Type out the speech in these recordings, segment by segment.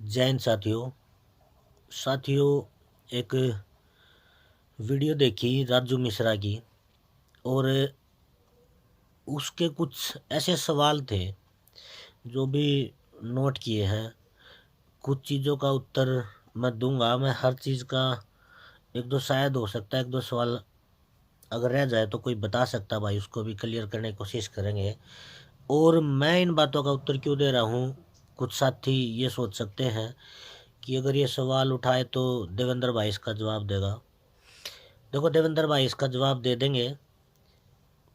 जैन साथियों एक वीडियो देखी राजू मिश्रा की। और उसके कुछ ऐसे सवाल थे जो भी नोट किए हैं। कुछ चीज़ों का उत्तर मैं दूंगा। मैं हर चीज़ का एक दो शायद हो सकता है एक दो सवाल अगर रह जाए तो कोई बता सकता भाई, उसको भी क्लियर करने की कोशिश करेंगे। और मैं इन बातों का उत्तर क्यों दे रहा हूँ, कुछ साथी ये सोच सकते हैं कि अगर ये सवाल उठाए तो देवेंद्र भाई इसका जवाब देगा। देखो, देवेंद्र भाई इसका जवाब दे देंगे।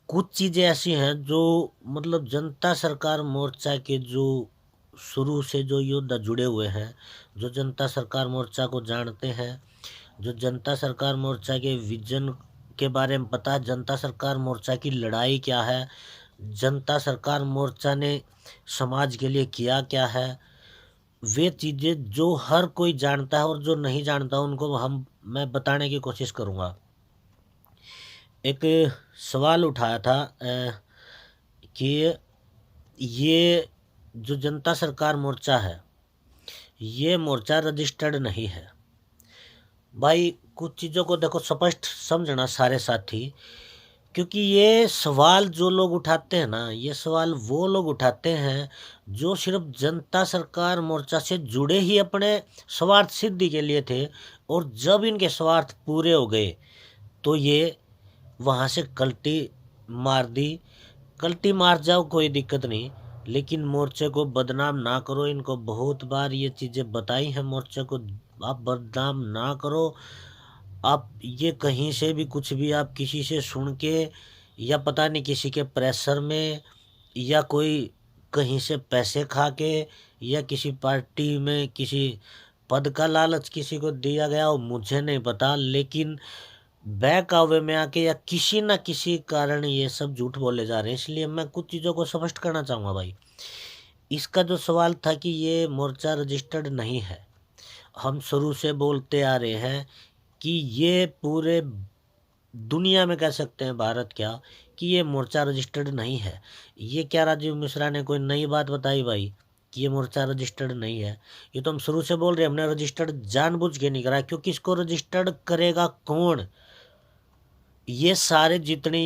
कुछ चीज़ें ऐसी हैं जो मतलब जनता सरकार मोर्चा के जो शुरू से जो योद्धा जुड़े हुए हैं, जो जनता सरकार मोर्चा को जानते हैं, जो जनता सरकार मोर्चा के विजन के बारे में पता है, जनता सरकार मोर्चा की लड़ाई क्या है, जनता सरकार मोर्चा ने समाज के लिए किया क्या है, वे चीज़ें जो हर कोई जानता है और जो नहीं जानता उनको मैं बताने की कोशिश करूँगा। एक सवाल उठाया था कि ये जो जनता सरकार मोर्चा है, ये मोर्चा रजिस्टर्ड नहीं है। भाई कुछ चीज़ों को देखो स्पष्ट समझना सारे साथी, क्योंकि ये सवाल जो लोग उठाते हैं ना, ये सवाल वो लोग उठाते हैं जो सिर्फ जनता सरकार मोर्चा से जुड़े ही अपने स्वार्थ सिद्धि के लिए थे, और जब इनके स्वार्थ पूरे हो गए तो ये वहाँ से कल्टी मार दी। कल्टी मार जाओ कोई दिक्कत नहीं, लेकिन मोर्चे को बदनाम ना करो। इनको बहुत बार ये चीज़ें बताई हैं, मोर्चे को आप बदनाम ना करो। आप ये कहीं से भी कुछ भी आप किसी से सुन के या पता नहीं किसी के प्रेशर में या कोई कहीं से पैसे खा के या किसी पार्टी में किसी पद का लालच किसी को दिया गया हो, मुझे नहीं पता, लेकिन बहकावे में आके या किसी न किसी कारण ये सब झूठ बोले जा रहे हैं। इसलिए मैं कुछ चीज़ों को स्पष्ट करना चाहूँगा भाई। इसका जो सवाल था कि ये मोर्चा रजिस्टर्ड नहीं है, हम शुरू से बोलते आ रहे हैं कि ये पूरे दुनिया में कह सकते हैं, भारत क्या, कि ये मोर्चा रजिस्टर्ड नहीं है। ये क्या राजीव मिश्रा ने कोई नई बात बताई भाई कि ये मोर्चा रजिस्टर्ड नहीं है? ये तो हम शुरू से बोल रहे हैं, हमने रजिस्टर्ड जानबूझ के नहीं करा, क्योंकि इसको रजिस्टर्ड करेगा कौन? ये सारे जितने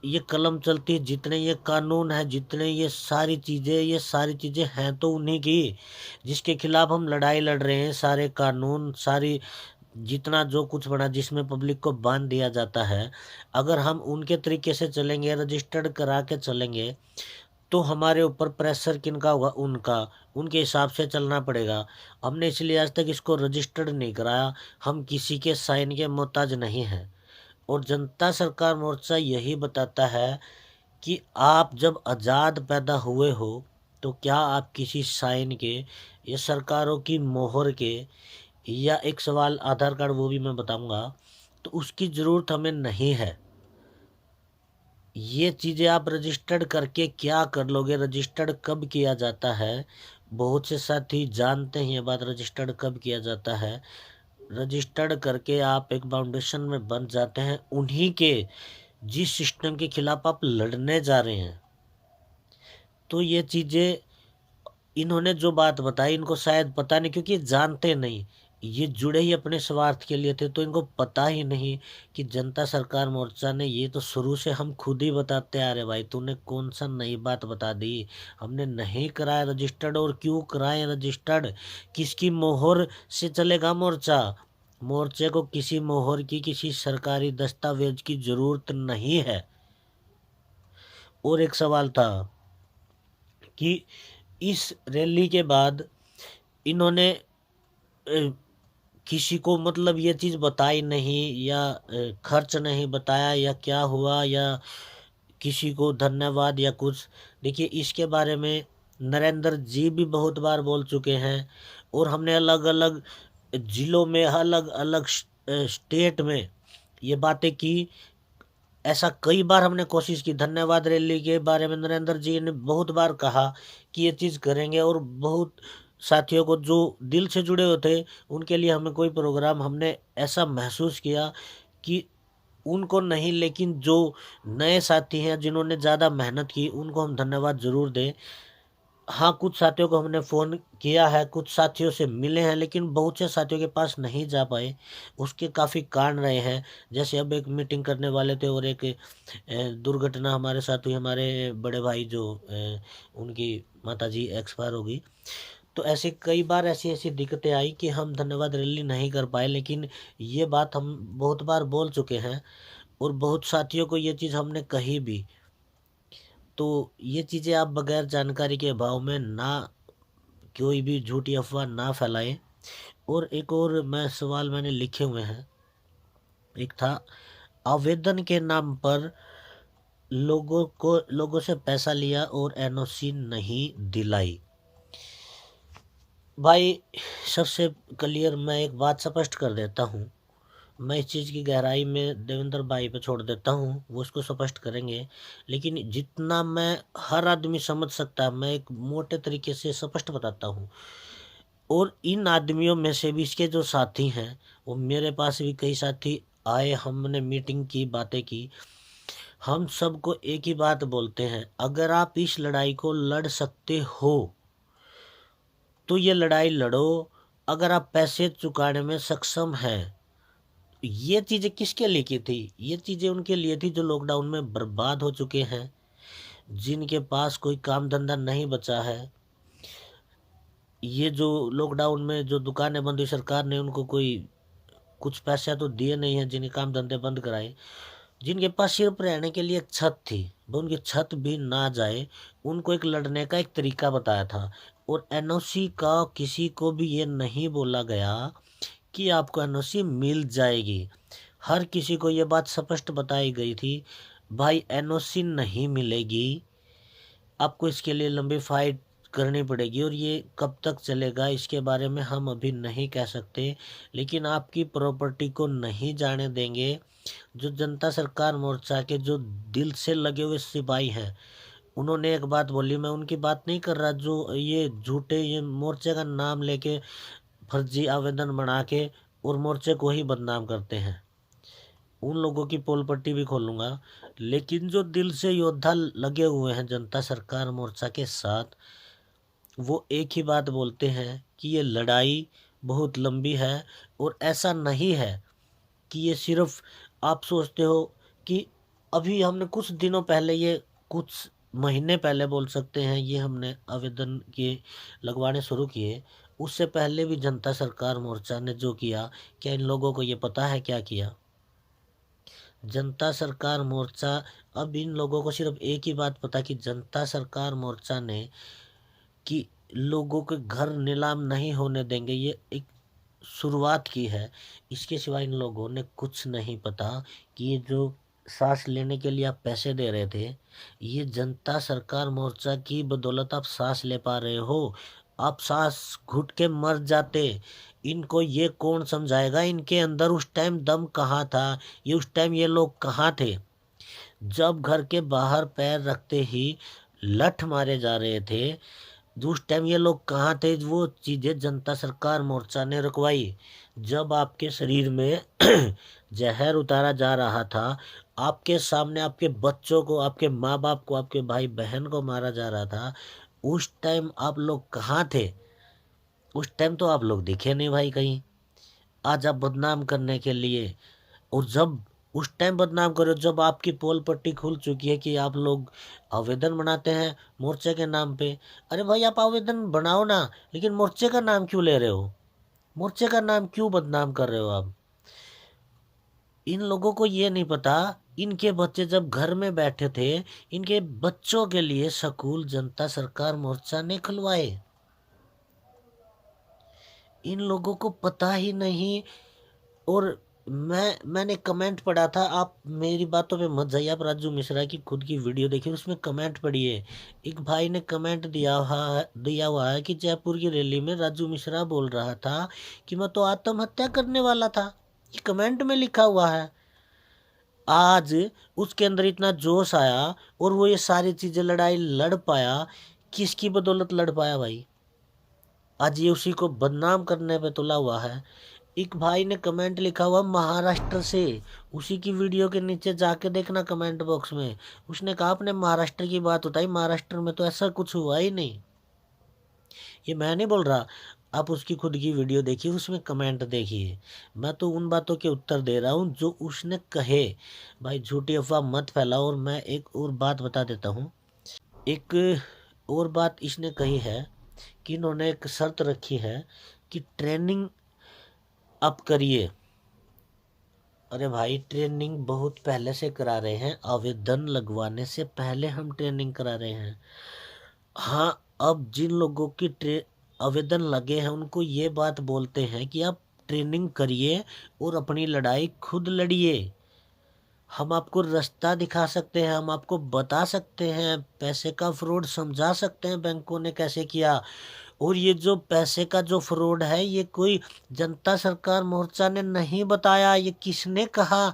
ये कलम चलती है, जितने ये कानून है, जितने ये सारी चीज़ें हैं तो उन्हीं की जिसके खिलाफ हम लड़ाई लड़ रहे हैं। सारे कानून, सारी जितना जो कुछ बना जिसमें पब्लिक को बांध दिया जाता है, अगर हम उनके तरीके से चलेंगे, रजिस्टर्ड करा के चलेंगे, तो हमारे ऊपर प्रेशर किनका होगा? उनका। उनके हिसाब से चलना पड़ेगा। हमने इसलिए आज तक इसको रजिस्टर्ड नहीं कराया। हम किसी के साइन के मोहताज नहीं हैं। और जनता सरकार मोर्चा यही बताता है कि आप जब आज़ाद पैदा हुए हो तो क्या आप किसी साइन के या सरकारों की मोहर के या एक सवाल आधार कार्ड, वो भी मैं बताऊंगा, तो उसकी ज़रूरत हमें नहीं है। ये चीज़ें आप रजिस्टर्ड करके क्या कर लोगे? रजिस्टर्ड कब किया जाता है? बहुत से साथी जानते हैं ये बात, रजिस्टर्ड कब किया जाता है। रजिस्टर्ड करके आप एक फाउंडेशन में बन जाते हैं उन्हीं के जिस सिस्टम के खिलाफ आप लड़ने जा रहे हैं। तो ये चीज़ें इन्होंने जो बात बताई इनको शायद पता नहीं, क्योंकि जानते नहीं, ये जुड़े ही अपने स्वार्थ के लिए थे, तो इनको पता ही नहीं कि जनता सरकार मोर्चा ने, ये तो शुरू से हम खुद ही बताते आ रहे भाई, तूने कौन सा नई बात बता दी? हमने नहीं कराया रजिस्टर्ड। और क्यों कराए रजिस्टर्ड? किसकी मोहर से चलेगा मोर्चा? मोर्चे को किसी मोहर की, किसी सरकारी दस्तावेज की जरूरत नहीं है। और एक सवाल था कि इस रैली के बाद इन्होंने किसी को मतलब ये चीज़ बताई नहीं, या खर्च नहीं बताया, या क्या हुआ, या किसी को धन्यवाद या कुछ। देखिए, इसके बारे में नरेंद्र जी भी बहुत बार बोल चुके हैं, और हमने अलग अलग ज़िलों में, अलग अलग स्टेट में ये बातें की। ऐसा कई बार हमने कोशिश की। धन्यवाद रैली के बारे में नरेंद्र जी ने बहुत बार कहा कि ये चीज़ करेंगे, और बहुत साथियों को जो दिल से जुड़े हुए थे उनके लिए हमें कोई प्रोग्राम, हमने ऐसा महसूस किया कि उनको नहीं, लेकिन जो नए साथी हैं जिन्होंने ज़्यादा मेहनत की उनको हम धन्यवाद ज़रूर दें। हाँ, कुछ साथियों को हमने फ़ोन किया है, कुछ साथियों से मिले हैं, लेकिन बहुत से साथियों के पास नहीं जा पाए। उसके काफ़ी कारण रहे हैं। जैसे अब एक मीटिंग करने वाले थे और एक दुर्घटना हमारे साथ हुई। हमारे बड़े भाई जो उनकी माताजी एक्सपायर हो गई। तो ऐसे कई बार ऐसी-ऐसी दिक्कतें आई कि हम धन्यवाद रैली नहीं कर पाए, लेकिन ये बात हम बहुत बार बोल चुके हैं और बहुत साथियों को ये चीज़ हमने कही भी। तो ये चीज़ें आप बगैर जानकारी के अभाव में ना कोई भी झूठी अफ़वाह ना फैलाएँ। और एक और मैं सवाल मैंने लिखे हुए हैं। एक था, आवेदन के नाम पर लोगों से पैसा लिया और एनओसी नहीं दिलाई। भाई, सबसे क्लियर मैं एक बात स्पष्ट कर देता हूँ। मैं इस चीज़ की गहराई में देवेंद्र भाई पे छोड़ देता हूँ, वो इसको स्पष्ट करेंगे। लेकिन जितना मैं हर आदमी समझ सकता है, मैं एक मोटे तरीके से स्पष्ट बताता हूँ। और इन आदमियों में से भी इसके जो साथी हैं, वो मेरे पास भी कई साथी आए, हमने मीटिंग की, बातें की। हम सबको एक ही बात बोलते हैं, अगर आप इस लड़ाई को लड़ सकते हो तो ये लड़ाई लड़ो। अगर आप पैसे चुकाने में सक्षम हैं, ये चीज़ें किसके लिए की थी? ये चीज़ें उनके लिए थी जो लॉकडाउन में बर्बाद हो चुके हैं, जिनके पास कोई काम धंधा नहीं बचा है। ये जो लॉकडाउन में जो दुकानें बंद हुई, सरकार ने उनको कोई कुछ पैसे तो दिए नहीं हैं, जिन्हें काम धंधे बंद कराए। जिनके पास सिर्फ रहने के लिए छत थी, वो उनकी छत भी ना जाए, उनको एक लड़ने का एक तरीका बताया था। और एनओसी का किसी को भी ये नहीं बोला गया कि आपको एनओसी मिल जाएगी। हर किसी को ये बात स्पष्ट बताई गई थी, भाई एनओसी नहीं मिलेगी, आपको इसके लिए लंबी फाइट करनी पड़ेगी। और ये कब तक चलेगा इसके बारे में हम अभी नहीं कह सकते, लेकिन आपकी प्रॉपर्टी को नहीं जाने देंगे। जो जनता सरकार मोर्चा के जो दिल से लगे हुए सिपाही हैं, उन्होंने एक बात बोली, मैं उनकी बात नहीं कर रहा, जो ये झूठे ये मोर्चे का नाम लेके फर्जी आवेदन बना के और मोर्चे को ही बदनाम करते हैं, उन लोगों की पोल पट्टी भी खोलूंगा। लेकिन जो दिल से योद्धा लगे हुए हैं जनता सरकार मोर्चा के साथ, वो एक ही बात बोलते हैं कि ये लड़ाई बहुत लंबी है। और ऐसा नहीं है कि ये सिर्फ आप सोचते हो कि अभी हमने कुछ दिनों पहले, ये कुछ महीने पहले बोल सकते हैं, ये हमने आवेदन के लगवाने शुरू किए। उससे पहले भी जनता सरकार मोर्चा ने जो किया, क्या इन लोगों को ये पता है क्या किया? जनता सरकार मोर्चा, अब इन लोगों को सिर्फ एक ही बात पता कि जनता सरकार मोर्चा ने कि लोगों के घर नीलाम नहीं होने देंगे, ये एक शुरुआत की है। इसके सिवा इन लोगों ने कुछ नहीं पता कि ये जो सांस लेने के लिए आप पैसे दे रहे थे, ये जनता सरकार मोर्चा की बदौलत आप सांस ले पा रहे हो। आप सांस घुट के मर जाते। इनको ये कौन समझाएगा, इनके अंदर उस टाइम दम कहाँ था, ये उस टाइम ये लोग कहाँ थे जब घर के बाहर पैर रखते ही लठ मारे जा रहे थे। उस टाइम ये लोग कहाँ थे, वो चीज़ें जनता सरकार मोर्चा ने रुकवाई। जब आपके शरीर में जहर उतारा जा रहा था, आपके सामने आपके बच्चों को, आपके माँ बाप को, आपके भाई बहन को मारा जा रहा था, उस टाइम आप लोग कहाँ थे? उस टाइम तो आप लोग दिखे नहीं भाई कहीं। आज आप बदनाम करने के लिए, और जब उस टाइम बदनाम करो जब आपकी पोल पट्टी खुल चुकी है कि आप लोग आवेदन बनाते हैं मोर्चे के नाम पे। अरे भाई, आप आवेदन बनाओ ना, लेकिन मोर्चे का नाम क्यों ले रहे हो? मोर्चे का नाम क्यों बदनाम कर रहे हो आप? इन लोगों को ये नहीं पता, इनके बच्चे जब घर में बैठे थे, इनके बच्चों के लिए स्कूल जनता सरकार मोर्चा ने खुलवाए। इन लोगों को पता ही नहीं। और मैंने कमेंट पढ़ा था, आप मेरी बातों पे मत जाइए, आप राजू मिश्रा की खुद की वीडियो देखिए, उसमें कमेंट पढ़िए। एक भाई ने कमेंट दिया हुआ है कि जयपुर की रैली में राजू मिश्रा बोल रहा था कि मैं तो आत्महत्या करने वाला था। ये कमेंट में लिखा हुआ है। आज उसके अंदर इतना जोश आया और वो ये सारी चीज़ें लड़ाई लड़ पाया। किसकी बदौलत लड़ पाया भाई? आज ये उसी को बदनाम करने पे तुला हुआ है। एक भाई ने कमेंट लिखा हुआ महाराष्ट्र से, उसी की वीडियो के नीचे जाके देखना कमेंट बॉक्स में। उसने कहा आपने महाराष्ट्र की बात उठाई, महाराष्ट्र में तो ऐसा कुछ हुआ ही नहीं। ये मैं नहीं बोल रहा, आप उसकी खुद की वीडियो देखिए, उसमें कमेंट देखिए। मैं तो उन बातों के उत्तर दे रहा हूँ जो उसने कहे। भाई झूठी अफवाह मत फैलाओ। और मैं एक और बात बता देता हूँ। एक और बात इसने कही है कि इन्होंने एक शर्त रखी है कि ट्रेनिंग आप करिए। अरे भाई ट्रेनिंग बहुत पहले से करा रहे हैं, आवेदन लगवाने से पहले हम ट्रेनिंग करा रहे हैं। हाँ, अब जिन लोगों की आवेदन लगे हैं उनको ये बात बोलते हैं कि आप ट्रेनिंग करिए और अपनी लड़ाई खुद लड़िए। हम आपको रास्ता दिखा सकते हैं, हम आपको बता सकते हैं, पैसे का फ्रॉड समझा सकते हैं बैंकों ने कैसे किया। और ये जो पैसे का जो फ्रॉड है, ये कोई जनता सरकार मोर्चा ने नहीं बताया। ये किसने कहा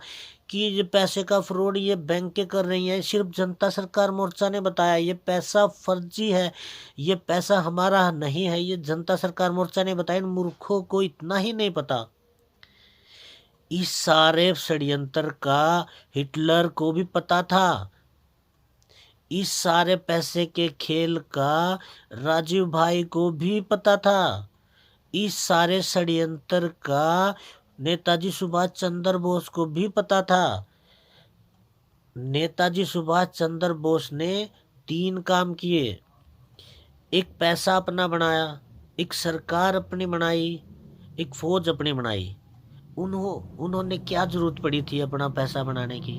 कि ये पैसे का फ्रॉड ये बैंकें कर रही हैं? सिर्फ जनता सरकार मोर्चा ने बताया। ये पैसा फर्जी है, ये पैसा हमारा नहीं है, ये जनता सरकार मोर्चा ने बताया। इन मूर्खों को इतना ही नहीं पता। इस सारे षड्यंत्र का हिटलर को भी पता था। इस सारे पैसे के खेल का राजीव भाई को भी पता था। इस सारे षड्यंत्र का नेताजी सुभाष चंद्र बोस को भी पता था। नेताजी सुभाष चंद्र बोस ने 3 काम किए। एक पैसा अपना बनाया, एक सरकार अपनी बनाई, एक फौज अपनी बनाई। उन्होंने क्या जरूरत पड़ी थी अपना पैसा बनाने की?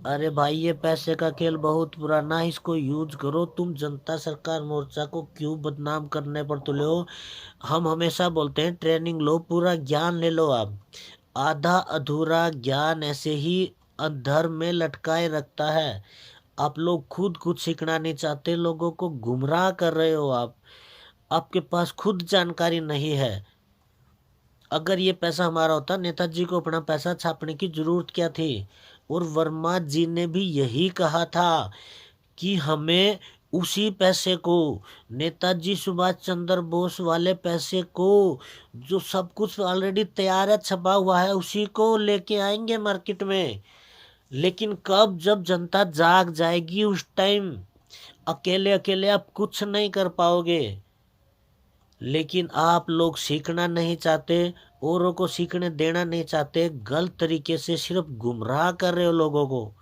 अरे भाई ये पैसे का खेल बहुत पुराना है, इसको यूज करो। तुम जनता सरकार मोर्चा को क्यों बदनाम करने पर तुले हो? हम हमेशा बोलते हैं ट्रेनिंग लो, पूरा ज्ञान ले लो। आप आधा अधूरा ज्ञान ऐसे ही अधर में लटकाए रखता है। आप लोग खुद कुछ सीखना नहीं चाहते, लोगों को गुमराह कर रहे हो। आपके पास खुद जानकारी नहीं है। अगर ये पैसा हमारा होता, नेताजी को अपना पैसा छापने की जरूरत क्या थी? और वर्मा जी ने भी यही कहा था कि हमें उसी पैसे को, नेताजी सुभाष चंद्र बोस वाले पैसे को, जो सब कुछ ऑलरेडी तैयार है, छपा हुआ है, उसी को लेके आएंगे मार्केट में। लेकिन कब? जब जनता जाग जाएगी उस टाइम। अकेले अकेले आप कुछ नहीं कर पाओगे। लेकिन आप लोग सीखना नहीं चाहते, औरों को सीखने देना नहीं चाहते, गलत तरीके से सिर्फ गुमराह कर रहे हो लोगों को।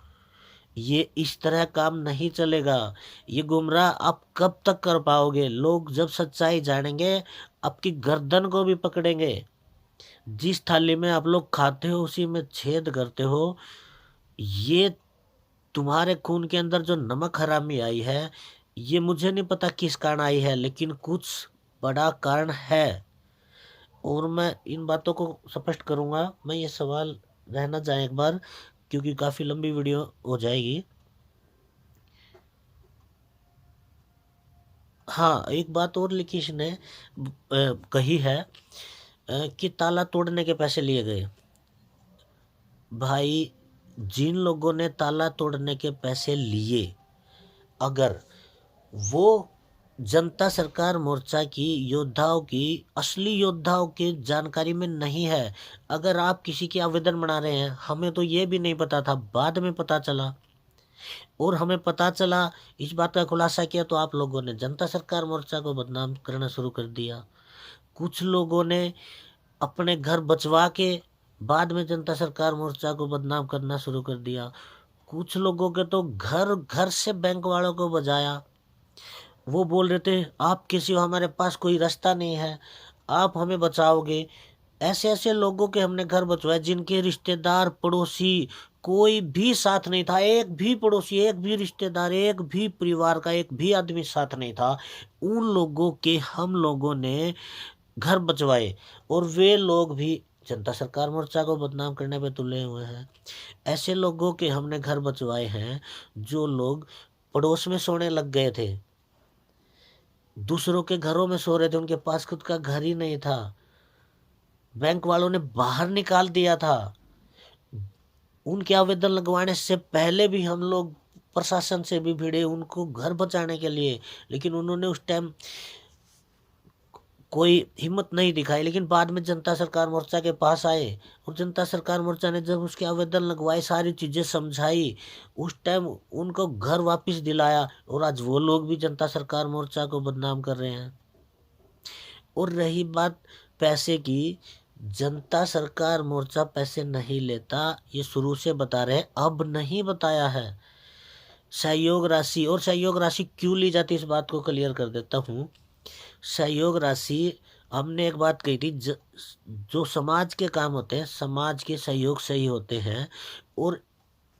ये इस तरह काम नहीं चलेगा। ये गुमराह आप कब तक कर पाओगे? लोग जब सच्चाई जानेंगे आपकी गर्दन को भी पकड़ेंगे। जिस थाली में आप लोग खाते हो उसी में छेद करते हो। ये तुम्हारे खून के अंदर जो नमक हरामी आई है, ये मुझे नहीं पता किस कारण आई है, लेकिन कुछ बड़ा कारण है। और मैं इन बातों को स्पष्ट करूंगा। मैं ये सवाल रहना चाहे एक बार, क्योंकि काफ़ी लंबी वीडियो हो जाएगी। हाँ, एक बात और लिखी इसने कही है कि ताला तोड़ने के पैसे लिए गए। भाई जिन लोगों ने ताला तोड़ने के पैसे लिए, अगर वो जनता सरकार मोर्चा की योद्धाओं की, असली योद्धाओं की जानकारी में नहीं है, अगर आप किसी की आवेदन बना रहे हैं, हमें तो ये भी नहीं पता था, बाद में पता चला। और हमें पता चला, इस बात का खुलासा किया, तो आप लोगों ने जनता सरकार मोर्चा को बदनाम करना शुरू कर दिया। कुछ लोगों ने अपने घर बचवा के बाद में जनता सरकार मोर्चा को बदनाम करना शुरू कर दिया। कुछ लोगों के तो घर घर से बैंक वालों को बजाया। वो बोल रहे थे आपके सिवा हमारे पास कोई रास्ता नहीं है, आप हमें बचाओगे। ऐसे ऐसे लोगों के हमने घर बचवाए जिनके रिश्तेदार, पड़ोसी कोई भी साथ नहीं था। एक भी पड़ोसी, एक भी रिश्तेदार, एक भी परिवार का एक भी आदमी साथ नहीं था। उन लोगों के हम लोगों ने घर बचवाए। और वे लोग भी जनता सरकार मोर्चा को बदनाम करने पे तुले हुए हैं। ऐसे लोगों के हमने घर बचवाए हैं जो लोग पड़ोस में सोने लग गए थे, दूसरों के घरों में सो रहे थे, उनके पास खुद का घर ही नहीं था, बैंक वालों ने बाहर निकाल दिया था। उनके आवेदन लगवाने से पहले भी हम लोग प्रशासन से भी भिड़े उनको घर बचाने के लिए, लेकिन उन्होंने उस टाइम कोई हिम्मत नहीं दिखाई, लेकिन बाद में जनता सरकार मोर्चा के पास आए और जनता सरकार मोर्चा ने जब उसके आवेदन लगवाए, सारी चीज़ें समझाई, उस टाइम उनको घर वापस दिलाया, और आज वो लोग भी जनता सरकार मोर्चा को बदनाम कर रहे हैं। और रही बात पैसे की, जनता सरकार मोर्चा पैसे नहीं लेता, ये शुरू से बता रहे हैं, अब नहीं बताया है। सहयोग राशि, और सहयोग राशि क्यों ली जाती है, इस बात को क्लियर कर देता हूँ। सहयोग राशि, हमने एक बात कही थी, जो समाज के काम होते हैं, समाज के सहयोग से ही होते हैं। और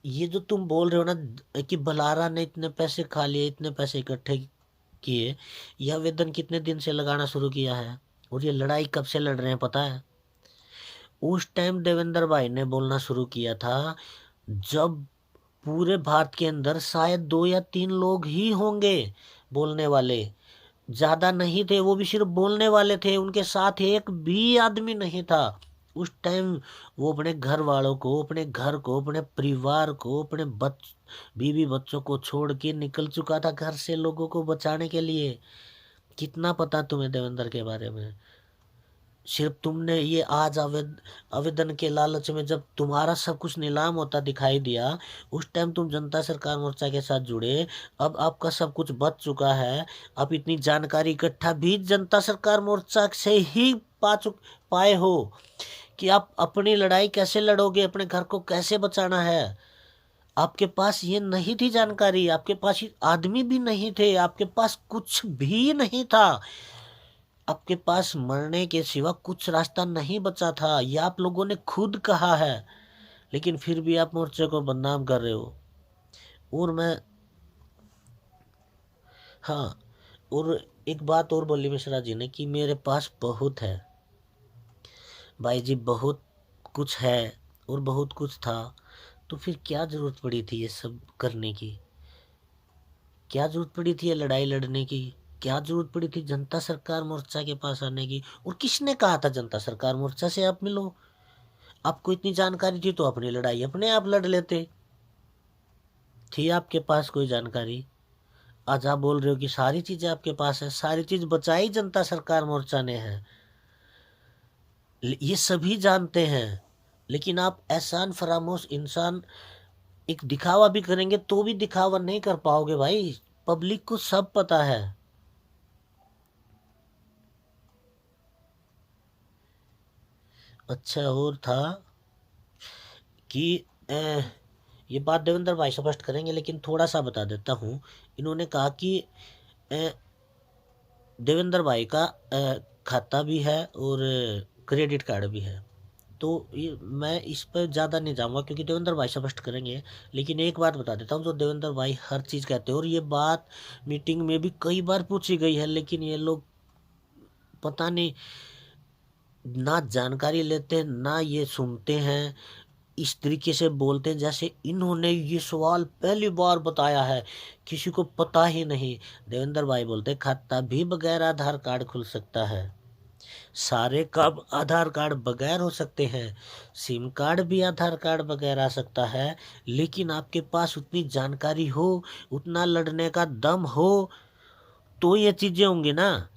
ये जो तुम बोल रहे हो ना कि बलारा ने इतने पैसे खा लिए, इतने पैसे इकट्ठे किए, यह आवेदन कितने दिन से लगाना शुरू किया है, और ये लड़ाई कब से लड़ रहे हैं पता है? उस टाइम देवेंद्र भाई ने बोलना शुरू किया था जब पूरे भारत के अंदर शायद 2 या 3 लोग ही होंगे बोलने वाले, ज्यादा नहीं थे, वो भी सिर्फ बोलने वाले थे, उनके साथ एक भी आदमी नहीं था। उस टाइम वो अपने घर वालों को, अपने घर को, अपने परिवार को, अपने बीवी बच्चों को छोड़ के निकल चुका था घर से, लोगों को बचाने के लिए। कितना पता तुम्हें देवेंद्र के बारे में? सिर्फ तुमने ये आज आवेदन के लालच में जब तुम्हारा सब कुछ नीलाम होता दिखाई दिया, उस टाइम तुम जनता सरकार मोर्चा के साथ जुड़े। अब आपका सब कुछ बच चुका है, आप इतनी जानकारी इकट्ठा भी जनता सरकार मोर्चा से ही पाए हो कि आप अपनी लड़ाई कैसे लड़ोगे, अपने घर को कैसे बचाना है। आपके पास ये नहीं थी जानकारी, आपके पास आदमी भी नहीं थे, आपके पास कुछ भी नहीं था, आपके पास मरने के सिवा कुछ रास्ता नहीं बचा था, यह आप लोगों ने खुद कहा है। लेकिन फिर भी आप मोर्चे को बदनाम कर रहे हो। और मैं, हाँ, और एक बात और बोली मिश्रा जी ने कि मेरे पास बहुत है। भाई जी, बहुत कुछ है और बहुत कुछ था, तो फिर क्या जरूरत पड़ी थी ये सब करने की? क्या जरूरत पड़ी थी ये लड़ाई लड़ने की? क्या जरूरत पड़ी थी जनता सरकार मोर्चा के पास आने की? और किसने कहा था जनता सरकार मोर्चा से आप मिलो? आपको इतनी जानकारी थी तो अपनी लड़ाई अपने आप लड़ लेते। थी आपके पास कोई जानकारी? आज आप बोल रहे हो कि सारी चीजें आपके पास है, सारी चीज बचाई जनता सरकार मोर्चा ने है, ये सभी जानते हैं। लेकिन आप एहसान फरामोश इंसान, एक दिखावा भी करेंगे तो भी दिखावा नहीं कर पाओगे भाई, पब्लिक को सब पता है। अच्छा, और था कि ये बात देवेंद्र भाई स्पष्ट करेंगे, लेकिन थोड़ा सा बता देता हूँ। इन्होंने कहा कि देवेंद्र भाई का खाता भी है और क्रेडिट कार्ड भी है। तो ये मैं इस पर ज़्यादा नहीं जाऊँगा क्योंकि देवेंद्र भाई स्पष्ट करेंगे। लेकिन एक बात बता देता हूँ, जो देवेंद्र भाई हर चीज़ कहते हैं, और ये बात मीटिंग में भी कई बार पूछी गई है, लेकिन ये लोग पता नहीं ना जानकारी लेते ना ये सुनते हैं, इस तरीके से बोलते हैं जैसे इन्होंने ये सवाल पहली बार बताया है, किसी को पता ही नहीं। देवेंद्र भाई बोलते खाता भी बगैर आधार कार्ड खुल सकता है, सारे काम आधार कार्ड बगैर हो सकते हैं, सिम कार्ड भी आधार कार्ड बगैर आ सकता है। लेकिन आपके पास उतनी जानकारी हो, उतना लड़ने का दम हो, तो ये चीजें होंगी ना।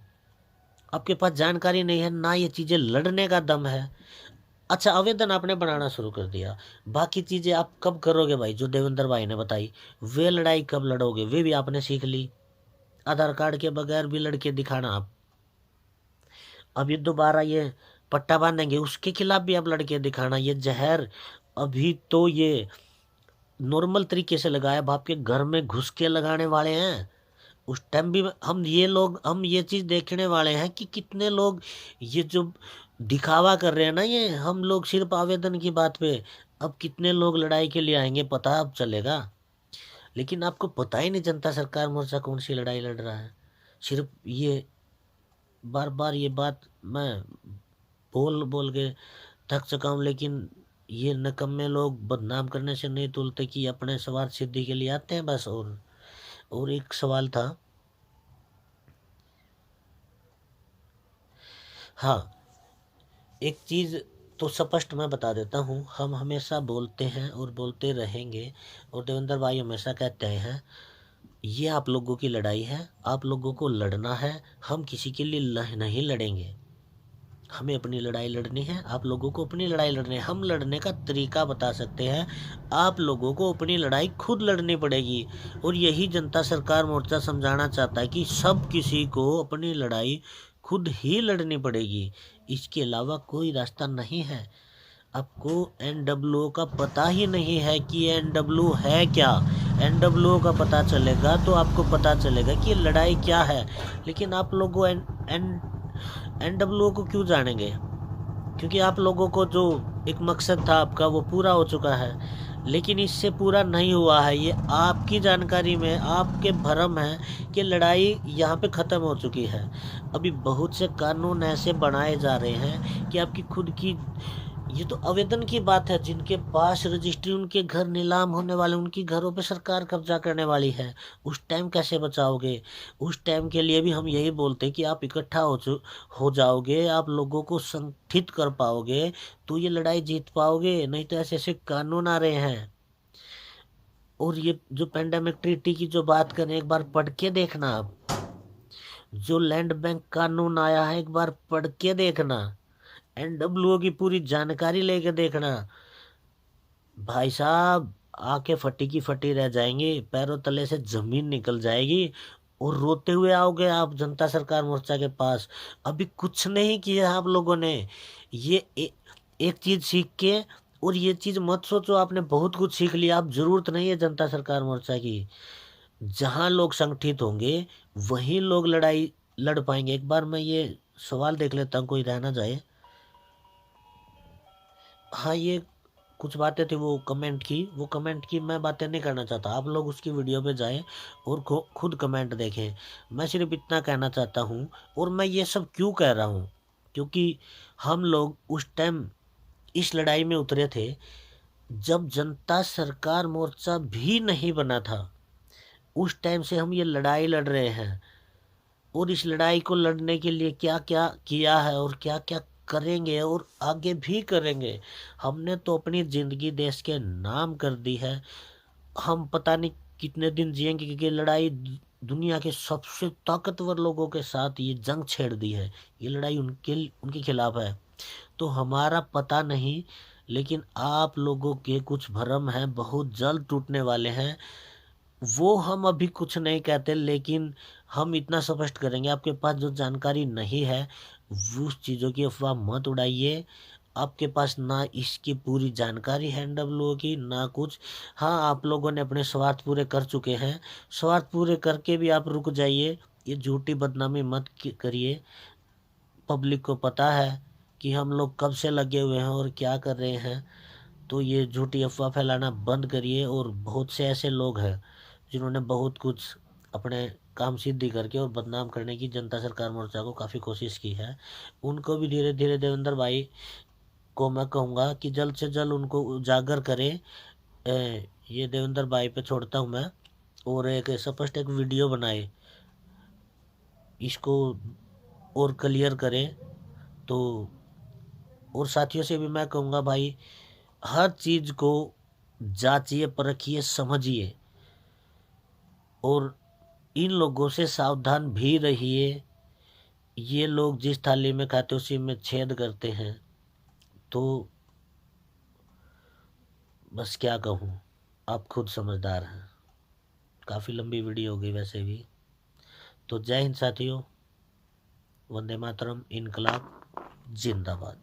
आपके पास जानकारी नहीं है ना, ये चीजें लड़ने का दम है। अच्छा, आवेदन आपने बनाना शुरू कर दिया, बाकी चीजें आप कब करोगे भाई? जो देवेंद्र भाई ने बताई वे लड़ाई कब लड़ोगे, वे भी आपने सीख ली। आधार कार्ड के बगैर भी लड़के दिखाना आप। अब ये दोबारा ये पट्टा बांधेंगे, उसके खिलाफ भी आप लड़के दिखाना। ये जहर अभी तो ये नॉर्मल तरीके से लगाया, अब आपके घर में घुस के लगाने वाले हैं। उस टाइम भी हम ये चीज देखने वाले हैं कि कितने लोग ये जो दिखावा कर रहे हैं ना, ये हम लोग सिर्फ आवेदन की बात पे, अब कितने लोग लड़ाई के लिए आएंगे पता अब चलेगा। लेकिन आपको पता ही नहीं जनता सरकार मोर्चा कौन सी लड़ाई लड़ रहा है। सिर्फ ये बार बार ये बात मैं बोल बोल के थक चुका हूँ, लेकिन ये नकम्मे लोग बदनाम करने से नहीं तुलते कि अपने स्वार्थ सिद्धि के लिए आते हैं बस। और एक सवाल था, हाँ, एक चीज़ तो स्पष्ट मैं बता देता हूँ, हम हमेशा बोलते हैं और बोलते रहेंगे, और देवेंद्र भाई हमेशा कहते हैं ये आप लोगों की लड़ाई है, आप लोगों को लड़ना है। हम किसी के लिए नहीं लड़ेंगे। हमें अपनी लड़ाई लड़नी है, आप लोगों को अपनी लड़ाई लड़नी है। हम लड़ने का तरीका बता सकते हैं, आप लोगों को अपनी लड़ाई खुद लड़नी पड़ेगी। और यही जनता सरकार मोर्चा समझाना चाहता है कि सब किसी को अपनी लड़ाई खुद ही लड़नी पड़ेगी। इसके अलावा कोई रास्ता नहीं है। आपको एनडब्ल्यूओ का पता ही नहीं है कि एनडब्ल्यू है क्या। एनडब्ल्यूओ का पता चलेगा तो आपको पता चलेगा कि ये लड़ाई क्या है। लेकिन आप लोगों एनडब्ल्यूओ को क्यों जानेंगे? क्योंकि आप लोगों को जो एक मकसद था आपका वो पूरा हो चुका है। लेकिन इससे पूरा नहीं हुआ है। ये आपकी जानकारी में आपके भ्रम है कि लड़ाई यहाँ पे ख़त्म हो चुकी है। अभी बहुत से कानून ऐसे बनाए जा रहे हैं कि आपकी खुद की, ये तो आवेदन की बात है, जिनके पास रजिस्ट्री, उनके घर नीलाम होने वाले, उनकी घरों पे सरकार कब्जा करने वाली है। उस टाइम कैसे बचाओगे? उस टाइम के लिए भी हम यही बोलते हैं कि आप इकट्ठा हो जाओगे, आप लोगों को संगठित कर पाओगे तो ये लड़ाई जीत पाओगे। नहीं तो ऐसे ऐसे कानून आ रहे हैं। और ये जो पेंडेमिक ट्रीटी की जो बात करें, एक बार पढ़ के देखना। आप जो लैंड बैंक कानून आया है, एक बार पढ़ के देखना। एनडब्ल्यूओ की पूरी जानकारी लेके देखना। भाई साहब, आंखें फटी की फटी रह जाएंगी, पैरों तले से जमीन निकल जाएगी। और रोते हुए आओगे आप जनता सरकार मोर्चा के पास। अभी कुछ नहीं किया आप लोगों ने। ये एक चीज सीख के, और ये चीज मत सोचो आपने बहुत कुछ सीख लिया। आप जरूरत नहीं है जनता सरकार मोर्चा की। जहां लोग संगठित होंगे वहीं लोग लड़ाई लड़ पाएंगे। एक बार मैं ये सवाल देख लेता हूँ, कोई रह ना जाए। हाँ, ये कुछ बातें थी, वो कमेंट की मैं बातें नहीं करना चाहता। आप लोग उसकी वीडियो पे जाएं और खुद कमेंट देखें। मैं सिर्फ इतना कहना चाहता हूँ। और मैं ये सब क्यों कह रहा हूँ? क्योंकि हम लोग उस टाइम इस लड़ाई में उतरे थे जब जनता सरकार मोर्चा भी नहीं बना था। उस टाइम से हम ये लड़ाई लड़ रहे हैं। और इस लड़ाई को लड़ने के लिए क्या क्या किया है और क्या क्या करेंगे और आगे भी करेंगे। हमने तो अपनी जिंदगी देश के नाम कर दी है। हम पता नहीं कितने दिन जिएंगे, क्योंकि लड़ाई दुनिया के सबसे ताकतवर लोगों के साथ ये जंग छेड़ दी है। ये लड़ाई उनके खिलाफ है। तो हमारा पता नहीं, लेकिन आप लोगों के कुछ भ्रम हैं, बहुत जल्द टूटने वाले हैं। वो हम अभी कुछ नहीं कहते, लेकिन हम इतना स्पष्ट करेंगे, आपके पास जो जानकारी नहीं है उस चीज़ों की अफवाह मत उड़ाइए। आपके पास ना इसकी पूरी जानकारी है एनडब्ल्यूओ की, ना कुछ। हाँ, आप लोगों ने अपने स्वार्थ पूरे कर चुके हैं। स्वार्थ पूरे करके भी आप रुक जाइए। ये झूठी बदनामी मत करिए। पब्लिक को पता है कि हम लोग कब से लगे हुए हैं और क्या कर रहे हैं। तो ये झूठी अफवाह फैलाना बंद करिए। और बहुत से ऐसे लोग हैं जिन्होंने बहुत कुछ अपने काम सिद्धि करके और बदनाम करने की जनता सरकार मोर्चा को काफ़ी कोशिश की है। उनको भी धीरे धीरे देवेंद्र भाई को मैं कहूँगा कि जल्द से जल्द उनको उजागर करें। ये देवेंद्र भाई पे छोड़ता हूँ मैं। और एक स्पष्ट एक वीडियो बनाए, इसको और क्लियर करें। तो और साथियों से भी मैं कहूँगा, भाई हर चीज़ को जांचिए, परखिए, समझिए। और इन लोगों से सावधान भी रहिए। ये लोग जिस थाली में खाते उसी में छेद करते हैं। तो बस क्या कहूँ, आप खुद समझदार हैं। काफ़ी लंबी वीडियो हो गई वैसे भी। तो जय हिंद साथियों, वंदे मातरम, इनकलाब जिंदाबाद।